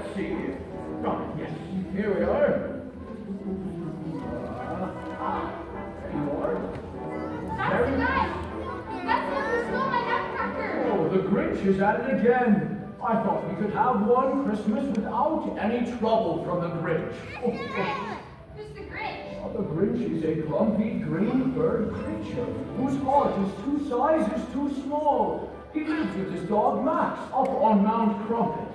let's see. Yes, here we are. There you are. That's the guy. That's the one who stole my nutcracker. Oh, the Grinch is at it again. I thought we could have one Christmas without any trouble from the Grinch. Who's the Grinch? The Grinch is a grumpy green bird creature whose heart is 2 sizes too small. He lives with his dog Max up on Mount Crumpet.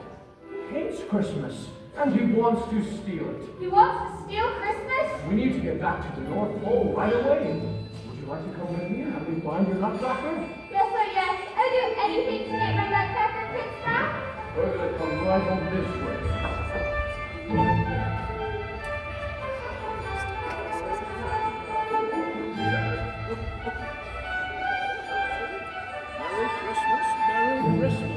He hates Christmas and he wants to steal it. He wants to steal Christmas? We need to get back to the North Pole right away. Would you like to come with me and help me find your nutcracker? Yes, yes. I'd do anything to get my nutcracker fixed back. We're going to come right over this way. Merry Christmas, Merry Christmas.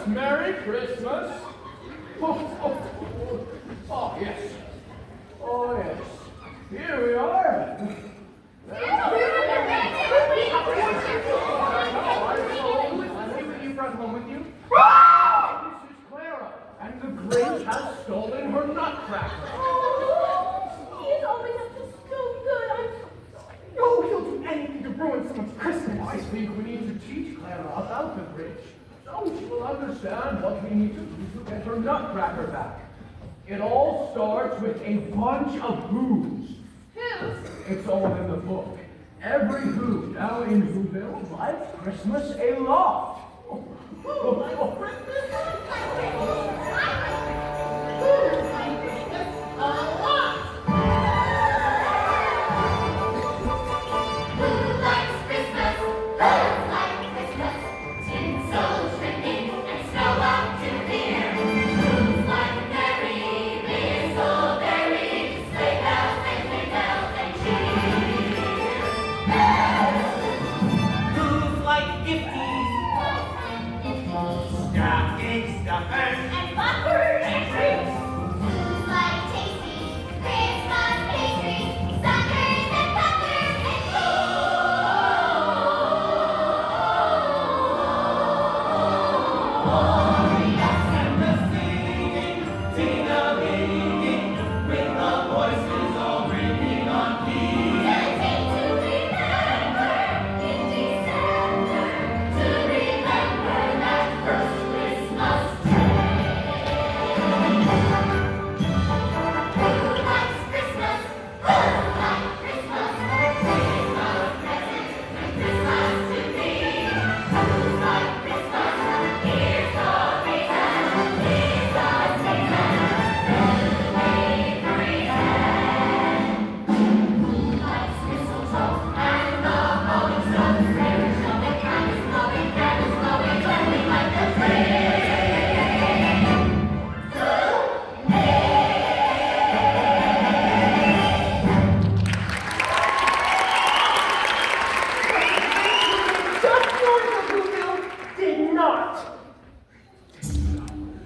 Merry Christmas. Oh, yes. Oh, yes. Here we are. You brought home with you? This is Clara, and the Grinch has stolen her nutcracker. He is always up to so good. I'm so sorry. No, he'll do anything to ruin someone's Christmas. I think we need to teach Clara about the Grinch. So she will understand what we need to do to get her nutcracker back. It all starts with a bunch of who's. Who's? It's all in the book. Every who now in Whoville likes Christmas a lot.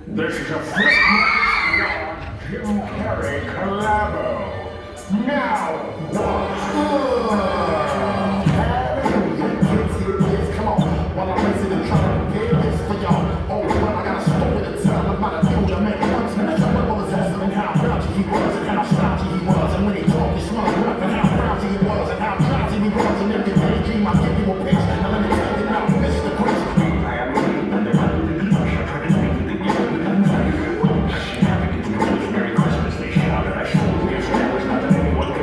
This is a Christmas Jim Carrey collabo. Now, come on, while I'm racing and trying to prepare this for y'all. Oh, well, I got a story to tell about a dude that made once and I tell what was his and how grouchy he was and how stodgy he was. And when he talked, he smelled rough and how grouchy he was and how grouchy he was. And every day he dream, I give you a pitch. Now let me tell you now, this is the Grinch. Merry Christmas, they shouted. I showed you, there was nothing anyone could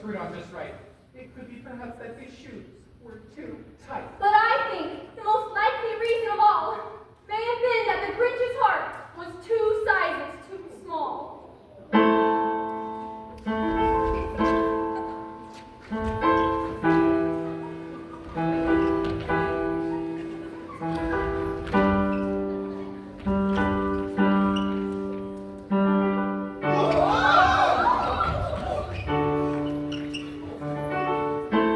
screwed on just right. It could be perhaps that his shoes were too tight. But I think the most likely reason of all may have been that the Grinch's heart was 2 sizes too small.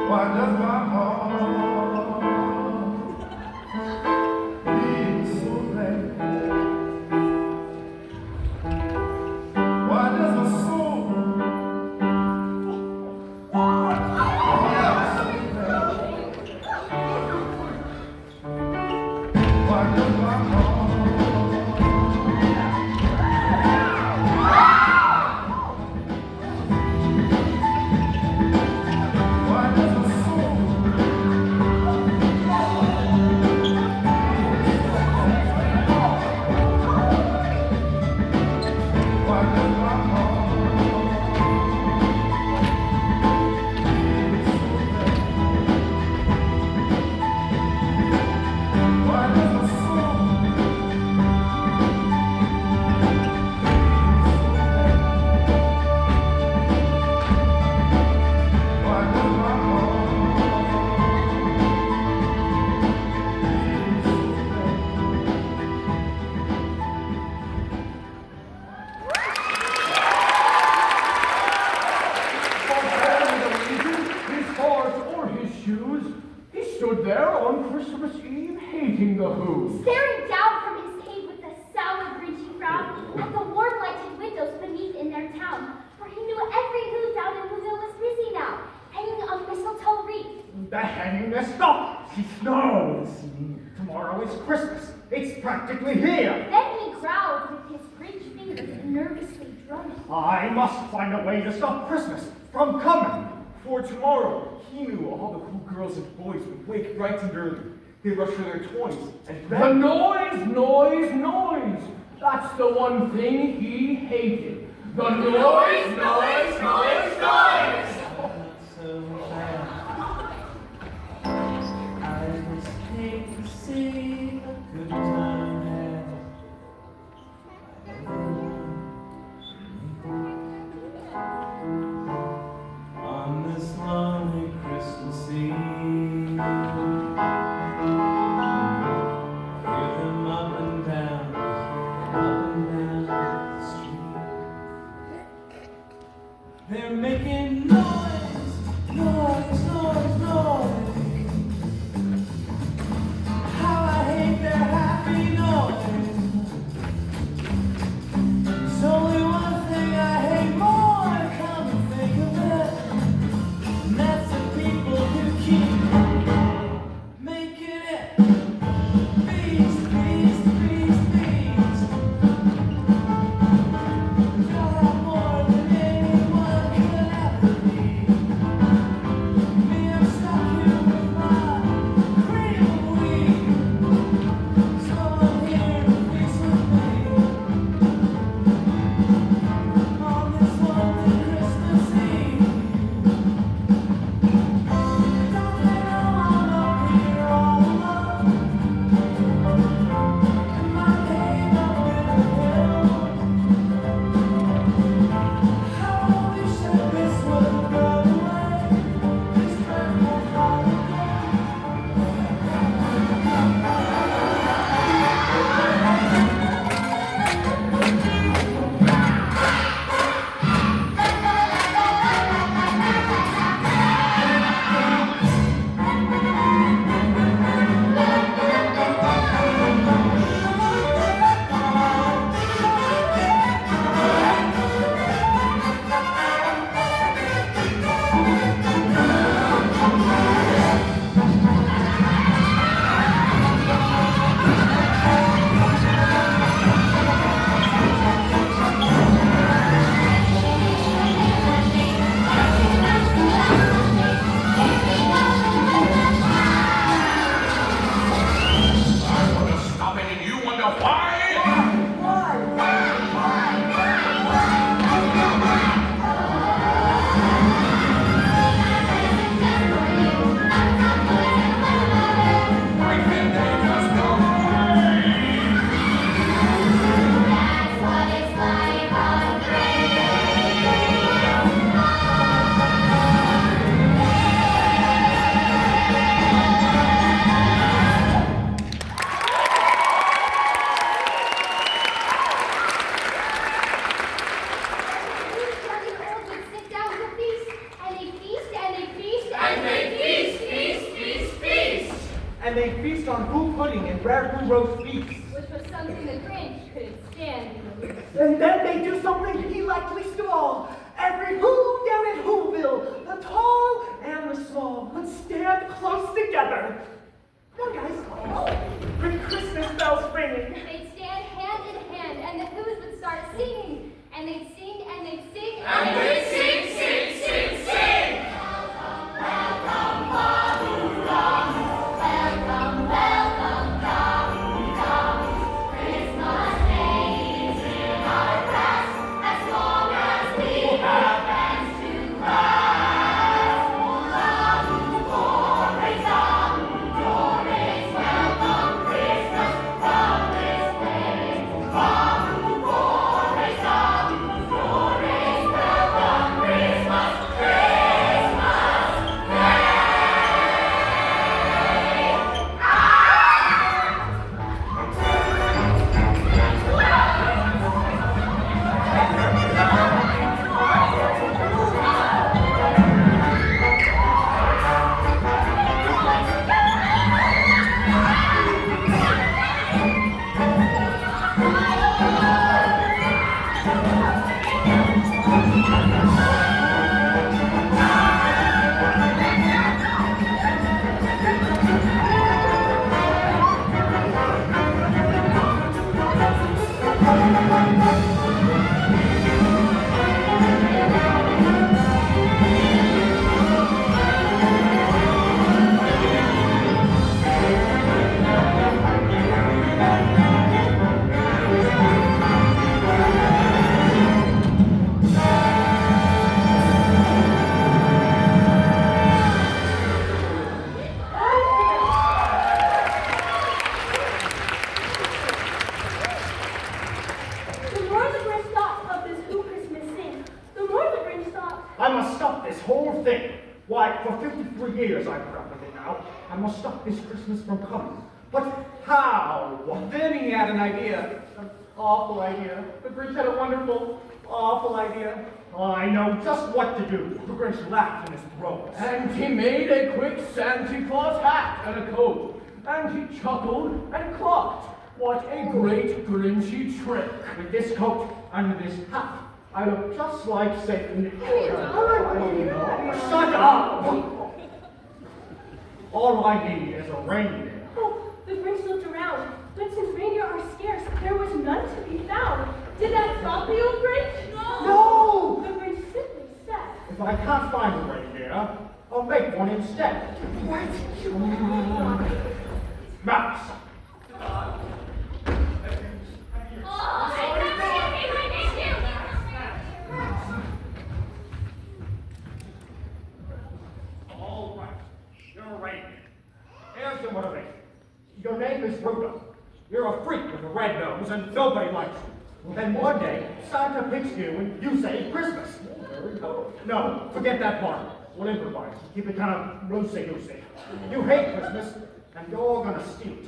Why does my heart beat so bad? Why does my soul why does my heart why does my soul why does my heart why does my soul why does my His heart or his shoes, he stood there on Christmas Eve hating the Who. Staring down from his cave with a sour, grinchy frown at the warm lighted windows beneath in their town, for he knew every who down in Whoville was busy now, hanging a mistletoe wreath. The hanging this stop. He snows. Tomorrow is Christmas. It's practically here. Then he growled with his Grinch fingers nervously drumming. I must find a way to stop Christmas from coming. For tomorrow, he knew all the cool girls and boys would wake bright and early. They'd rush for their toys, and The then noise, noise, noise. That's the one thing he hated. The noise, noise, noise, noise. I just hate to see the good time on this lonely Christmas Eve. Hear them up and down the street. They're making noise, noise, noise, noise. How I hate their happy noise. There's only one thing I hate more, come to think of it, and that's the people who keep making it. Beast, beast, beast, beast. They'll have more than anyone could ever be. and they feast on blue pudding and rare blue roast beefs. Which was something the Grinch couldn't stand in the least. And then they do something he liked least of all. Every who down in Whoville, the tall and the small, would stand close together. Come on, guys. With Christmas bells ringing. They'd stand hand in hand, and the Who's would start singing. And they'd sing, and they'd sing, And they sing, sing, sing, sing. Welcome, welcome, come, come. Christmas Day is in our grasp, as long as we have hands to clasp. Come, glories, welcome Christmas from this day. Come, glories, welcome Christmas, The more the Grinch thought of this Who Christmas sing, the more the Grinch thought, I must stop this whole thing. Why, for 53 years I've put up with it now. I must stop this Christmas from coming. But how? Then he had an idea. An awful idea. The Grinch had a wonderful, awful idea. I know just what to do. The Grinch laughed in his throat. And he made a quick Santa Claus hat and a coat. And he chuckled and clucked. What a great Grinchy trick. With this coat and this hat, I look just like Satan. Shut up! All I need is a reindeer. oh, the Grinch looked around, but since reindeer are scarce, there was none to be found. Did that stop the old Grinch? No! The Grinch simply said, If I can't find a reindeer, I'll make one instead. Mouse. Oh, I never get my issue. All right, you're a reindeer. Here's the motivation. Your name is Rudolph. You're a freak with a red nose, and nobody likes you. Then one day, Santa picks you, and you say Christmas. Very good. No, forget that part. We'll improvise. Keep it kind of loosey-goosey. You hate Christmas, and you're gonna steal it.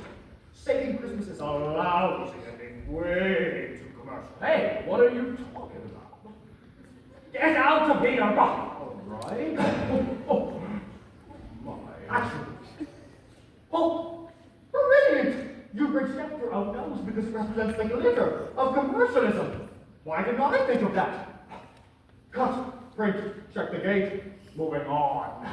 Saving Christmas is a lousy ending, way too commercial. Hey, what are you talking about? Get out of here, Rocky! All right. Oh, my. Actually, oh, brilliant! You reject your own nose because it represents the glitter of commercialism. Why didn't I think of that? Cut, print, check the gate, moving on.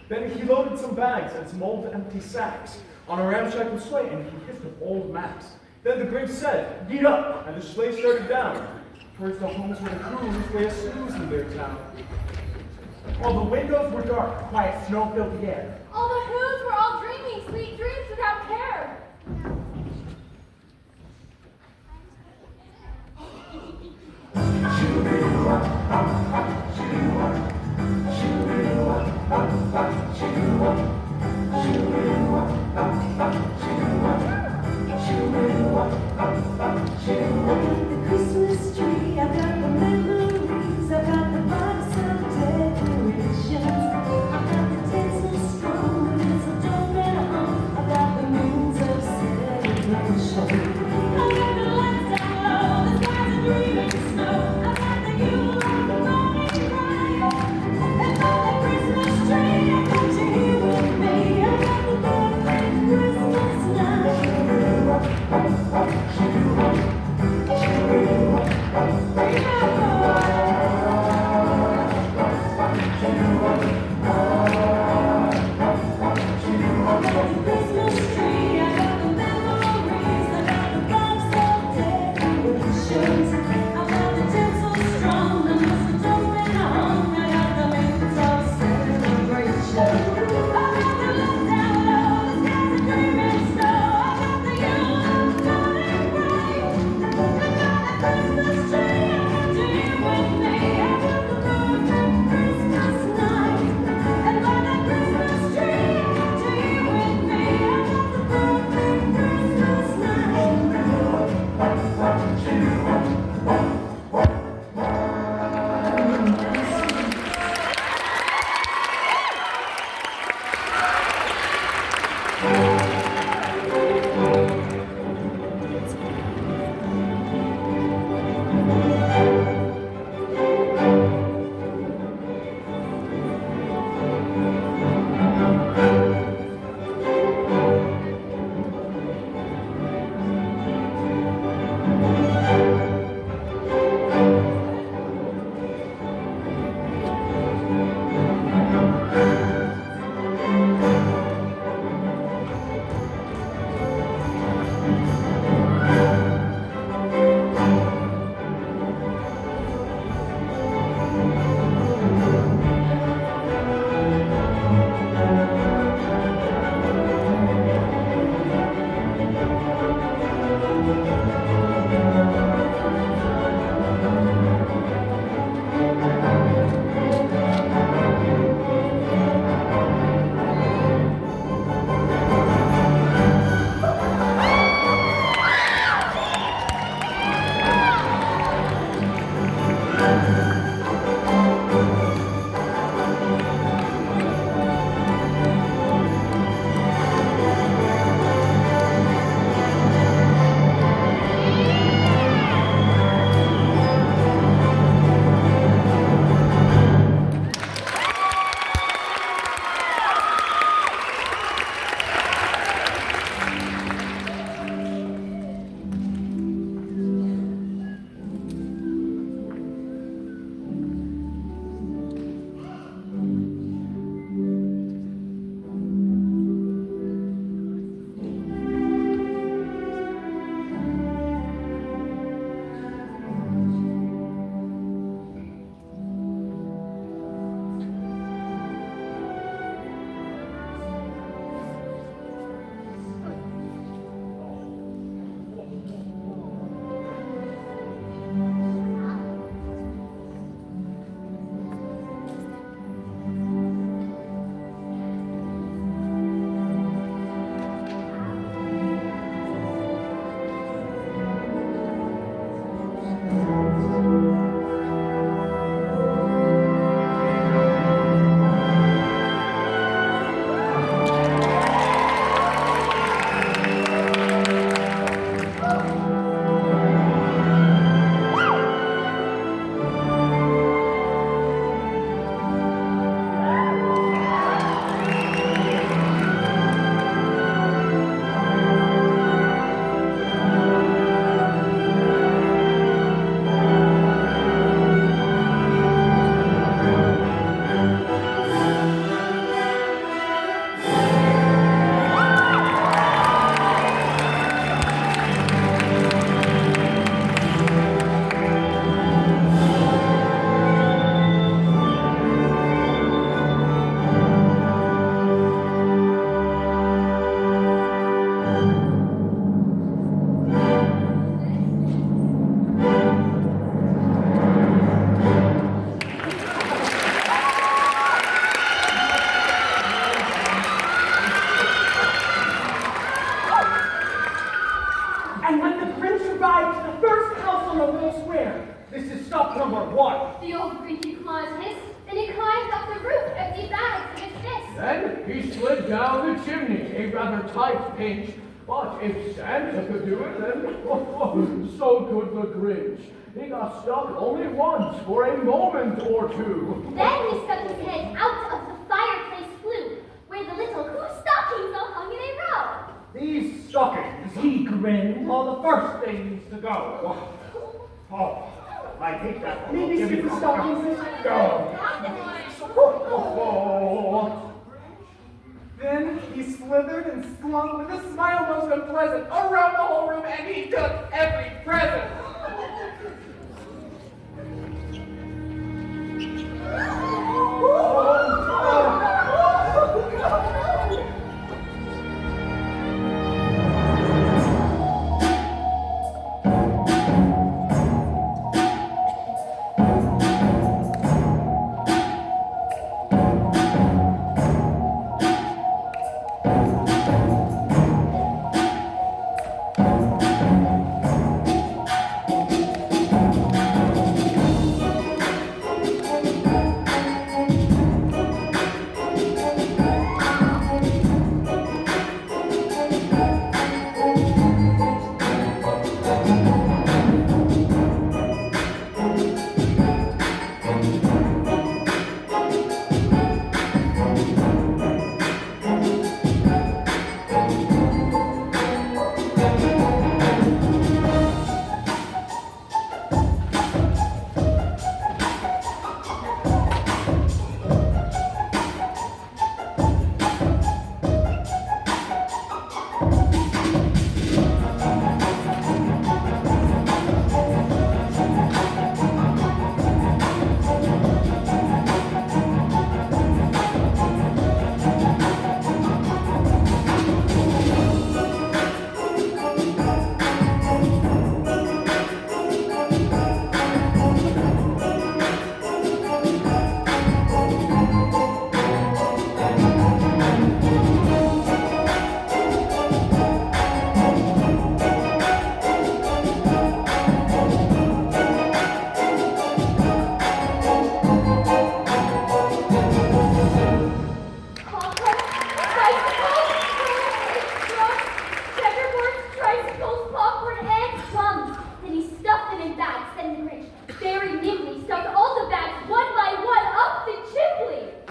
Then he loaded some bags and some old empty sacks on a ramshackle sleigh, and he hissed with old Max. Then the Grinch said, "Get up!" and the sleigh started down towards the homes where the crews lay a snooze in their town. All the windows were dark, quiet snow filled the air. All the Who's were all dreaming sweet dreams without care. Children, Then he slid down the chimney, a rather tight pinch, But if Santa could do it, then so could the Grinch. He got stuck only once for a moment or two. Then he stuck his head out of the fireplace flue, where the little Who stockings all hung in a row. These stockings, he grinned, are the first things to go. Oh, I hate that. Maybe Give me super some. stockings. Go. Oh. Then he slithered and slunk with a smile most unpleasant around the whole room, and he took every present.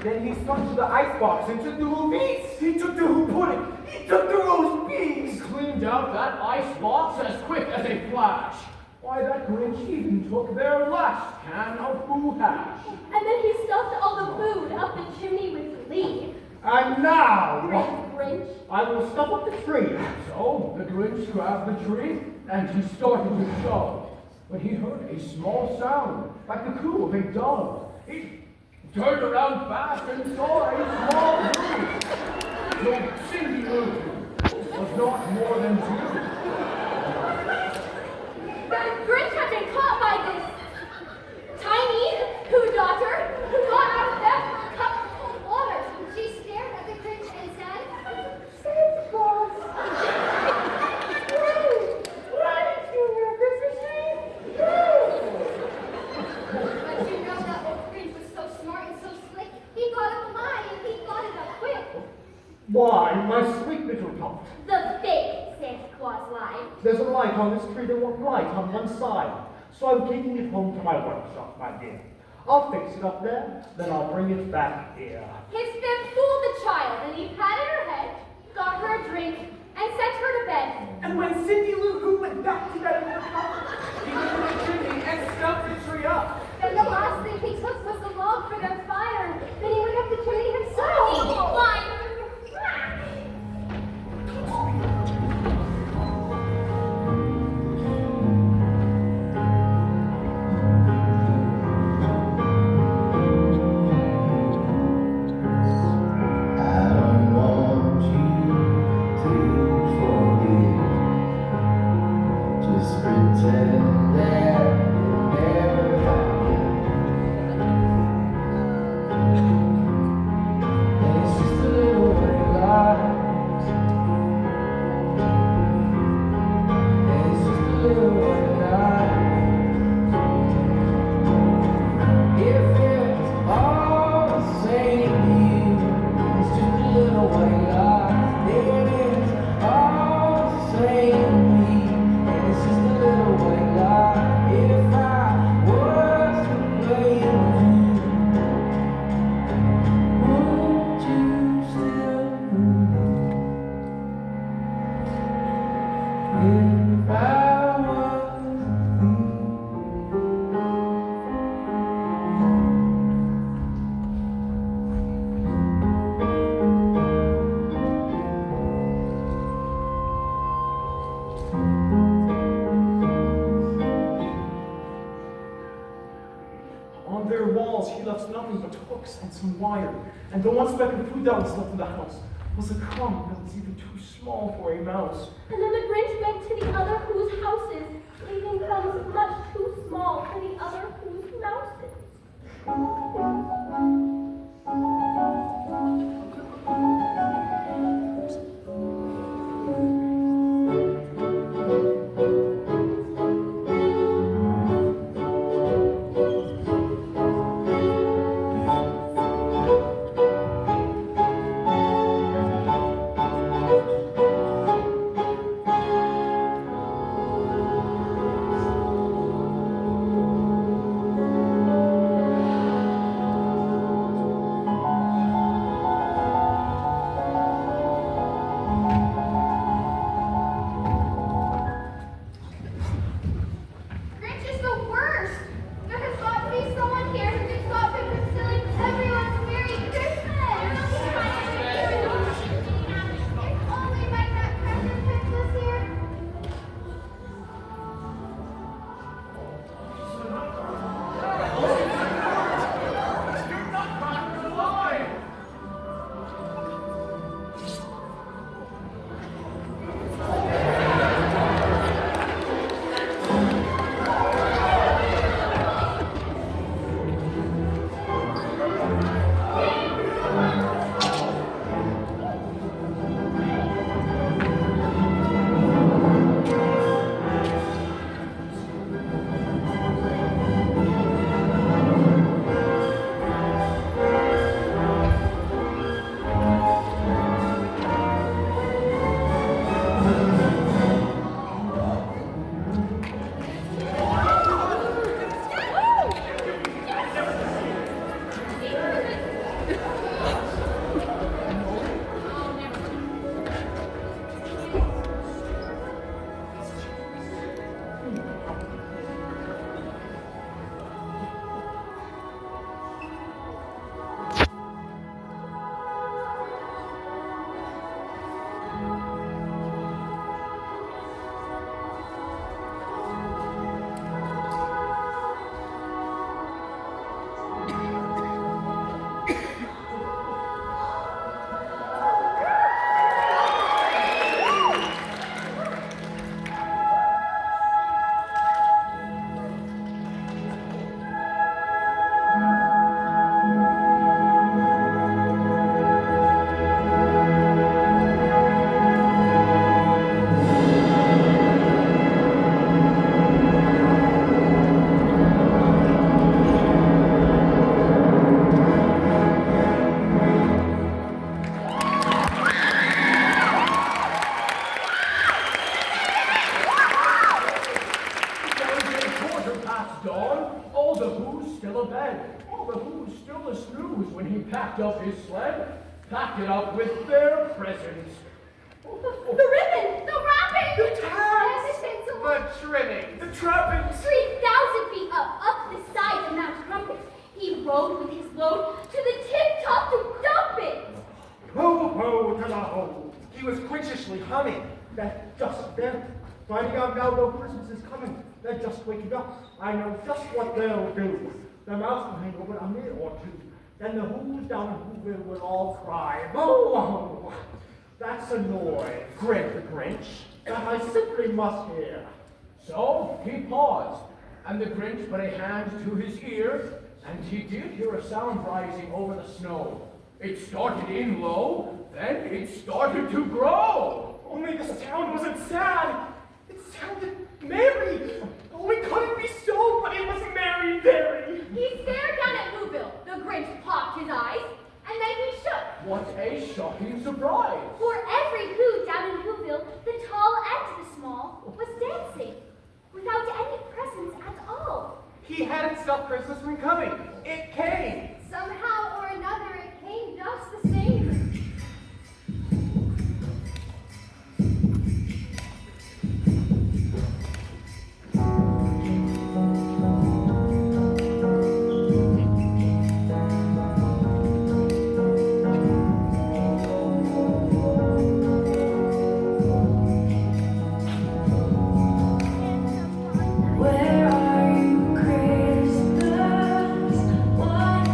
Then he swung to the icebox and took the movies. He took the Who pudding. He took the roast beef. Cleaned out that ice box as quick as a flash. Why, that Grinch even took their last can of Who hash. And then he stuffed all the food up the chimney with glee. And now, Grinch. I will stop up the tree. So the Grinch grabbed the tree and he started to shove. When he heard a small sound, like the coo of a dove, he turned around fast and saw a small room. So Cindy Lou was not more than two. The Grinch had been caught by this tiny Who daughter who got out of bed for a cup of cold water. She stared at the Grinch and said, "Santa Claus." But you know that old Grinch was so smart and so slick, he got up high and he thought it up quick. Why, my sweet little tot, The fake Santa Claus lied. there's a light on this tree that won't light on one side. So I'm taking it home to my workshop, my dear. I'll fix it up there, then I'll bring it back here. His fib fooled the child, and he patted her head, got her a drink, and sent her to bed. And when Cindy Lou Who went back to bed in her closet, he went to the chimney and stuffed the tree up. Then the last thing he took was the log for their fire. Then he went up the chimney himself. Why? I don't want you to forget. Just pretend that it never happened. And it's just a little white lies. And it's just a little white lies. If it's all the same to you, it's just a little white lie. It is all the left nothing but hooks and some wire. And the one speck of food that was left in the house was a crumb that was even too small for a mouse. And then the Grinch went to the other whose houses, leaving crumbs much too small for the other whose mouses. Grinch is the worst. There has got to be someone here who can stop him from stealing everyone's Merry Christmas. If only my nutcracker prince was here. All the Who's still abed. All the Who's still a snooze when he packed up his sled. Packed it up with their presents. The ribbon! The wrapping! The tags! And the tinsel. The trimming. The trappings! 3,000 feet up the side of Mount Crumpet. He rode with his load to the tip-top to dump it. Ho, ho, to the ho. He was Grinchishly humming. That just then, finding out now no Christmas is coming. They're just waking up. I know just what they'll do. The mouse will hang over a minute or two. Then the Who's down in Whoville will all cry, "Ho, ho!" That's a noise, grinned the Grinch, that I simply must hear. So he paused, and the Grinch put a hand to his ear, and he did hear a sound rising over the snow. It started in low, then it started to grow. Only the sound wasn't sad. It sounded merry. Oh, it couldn't be so, but it was merry, very. He stared down at Whoville. The Grinch popped his eyes, and then he shook. What a shocking surprise! For every Who down in Whoville, the tall and the small, was dancing, without any presents at all. He hadn't stopped Christmas from coming. It came. Somehow or another, it came just the same. Where are you, Christmas? What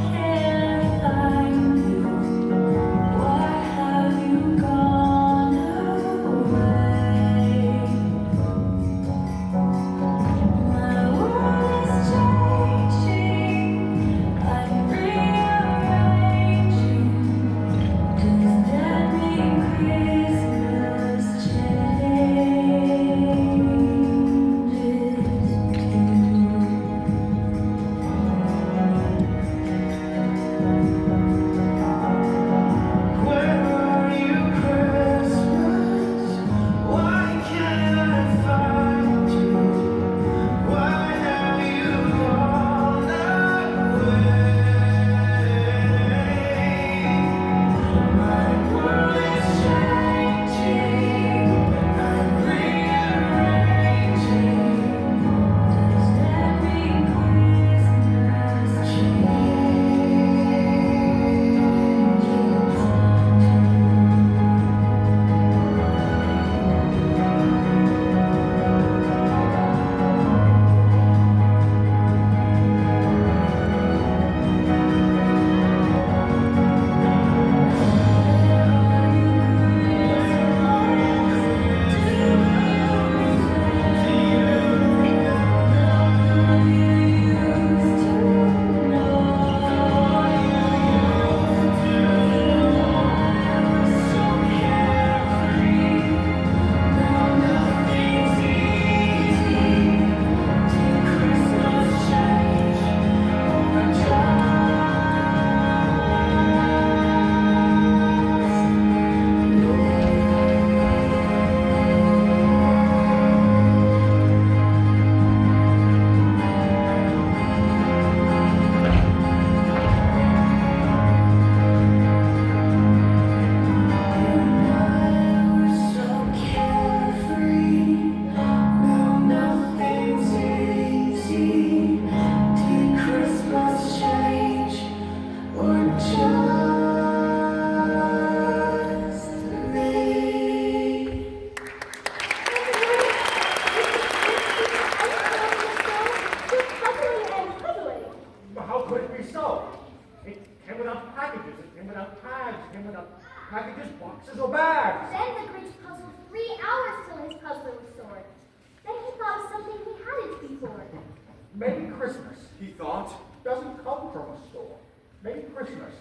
Maybe Christmas, he thought, doesn't come from a store. Maybe Christmas,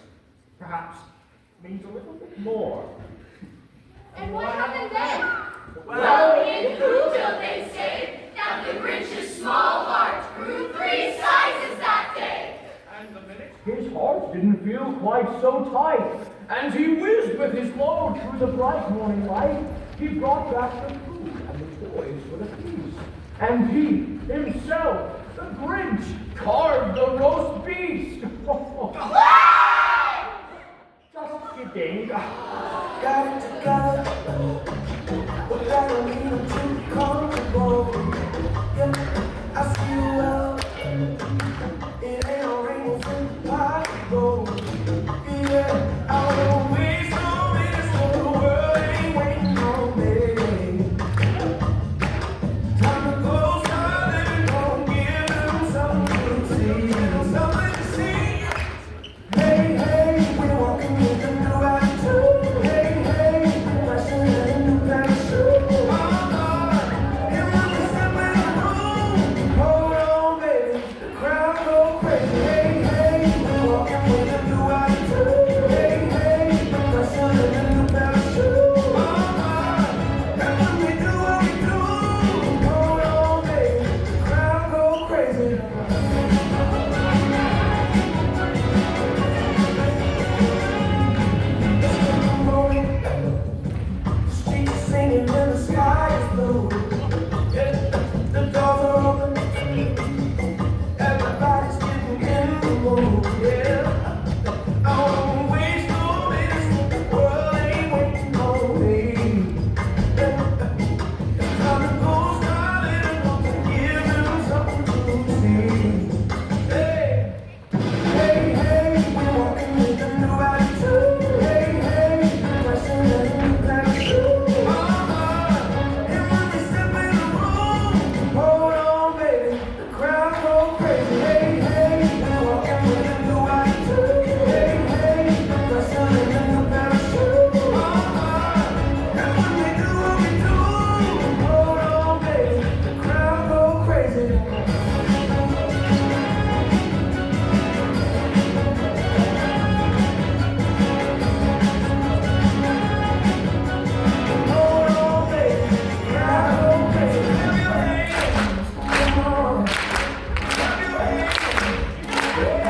perhaps, means a little bit more. And what happened then? Well, in Whoville they say that the Grinch's small heart grew 3 sizes that day. And the minute His heart didn't feel quite so tight, and he whizzed with his load through the bright morning light. He brought back the food and the toys for the feast, and he, himself, the Grinch, carved the roast beast. Just kidding. Got it together, but that don't mean I'm too comfortable. Yeah, I see you well. It ain't no rainbows impossible. Yeah, I will waste no minutes for the world ain't waiting on me. Time to go silent, gonna give them something to see. Something to see. Hey, hey, we're walking with a new attitude. Hey, hey, we're rushing in a new kind of shoe. And when we step in the room, hold on, baby, the crowd go crazy. Hey, hey, we're walking with a new attitude. Hey, hey, we're rushing in a new kind of shoe. And when we do what we do, hold on, baby, the crowd go crazy. Streets singing and the sky is blue. Yeah, the doors are open. Everybody's getting in the mood. Yeah, I won't waste no minutes. The world ain't waiting on me. Yeah, time to go silent, give them something to see. Hey. Hey, hey, we're walking with a new attitude. Hey, hey, rushing in a new kind of shoe. And when we step in the room, hold on, baby, the crowd go crazy. Hey, hey, we're walking with a new attitude. Hey, hey, rushing in a new kind of shoe. And when we do what we do, hold on, baby, the crowd go crazy. Hold on, baby, the crowd go crazy. Clap your hands, come on. Clap your hands, yeah.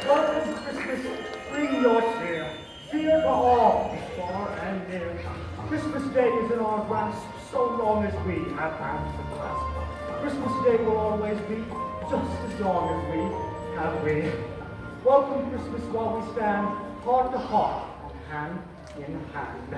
Welcome to Christmas, bring your cheer. Cheer for all, far and near. Christmas Day is in our grasp so long as we have hands to clasp. Christmas Day will always be just as long as we have we. Welcome Christmas while we stand heart to heart and hand in hand.